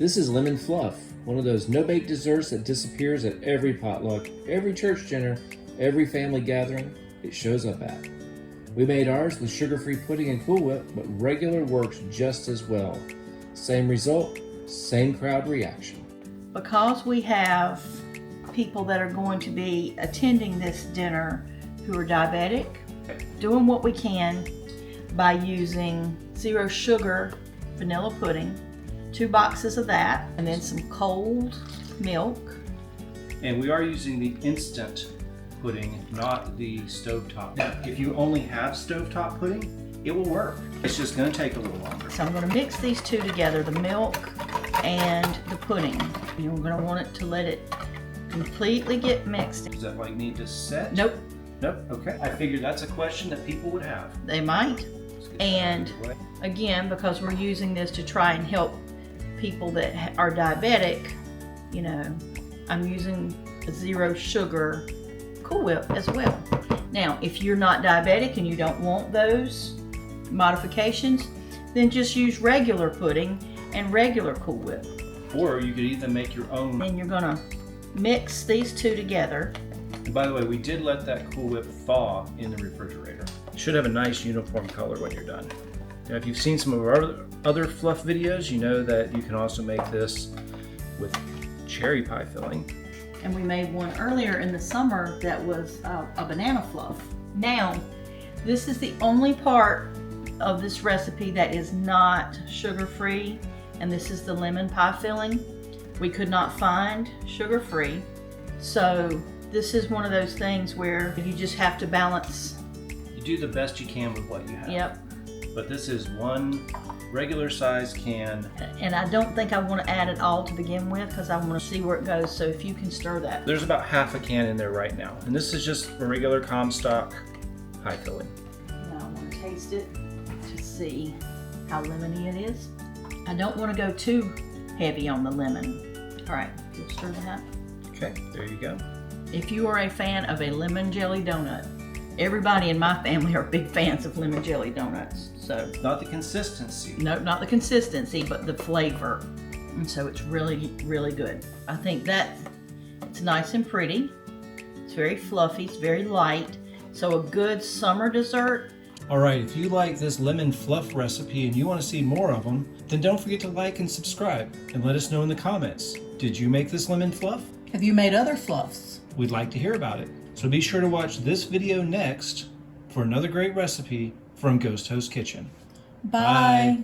This is Lemon Fluff, one of those no-bake desserts that disappears at every potluck, every church dinner, every family gathering it shows up at. We made ours with sugar-free pudding and Cool Whip, but regular works just as well. Same result, same crowd reaction. Because we have people that are going to be attending this dinner who are diabetic, doing what we can by using 0 sugar vanilla pudding, 2 boxes of that, and then some cold milk. And we are using the instant pudding, not the stovetop. Now, if you only have stovetop pudding, it will work. It's just going to take a little longer. So I'm going to mix these two together, the milk and the pudding. You're going to want it to let it completely get mixed. Does that like need to set? Nope, Nope. Okay. I figured that's a question that people would have. they might. Let's get that And out of the way. again, because we're using this to try and help people that are diabetic, you know, I'm using a 0 sugar Cool Whip as well. Now, if you're not diabetic and you don't want those modifications, then just use regular pudding and regular Cool Whip. Or you could even make your own. Then you're gonna mix these two together. And by the way, we did let that Cool Whip thaw in the refrigerator. It should have a nice uniform color when you're done. Now, if you've seen some of our other fluff videos, you know that you can also make this with cherry pie filling. And we made one earlier in the summer that was a banana fluff. Now, this is the only part of this recipe that is not sugar-free, and this is the lemon pie filling. We could not find sugar-free, so this is one of those things where you just have to balance. You do the best you can with what you have. Yep. But this is one regular size can. And I don't think I want to add it all to begin with because I want to see where it goes. So if you can stir that. There's about half a can in there right now. And this is just a regular Comstock pie filling. Now I want to taste it to see how lemony it is. I don't want to go too heavy on the lemon. All right, you'll stir that. Okay, there you go. If you are a fan of a lemon jelly donut, everybody in my family are big fans of lemon jelly donuts. So, Not the consistency. no, not the consistency, but the flavor. And so it's really, really good. I think that it's nice and pretty. It's very fluffy, it's very light. So a good summer dessert. All right, if you like this lemon fluff recipe and you want to see more of them, then don't forget to like and subscribe and let us know in the comments. Did you make this lemon fluff? Have you made other fluffs? We'd like to hear about it. So be sure to watch this video next for another great recipe from Ghost Host Kitchen. Bye. Bye.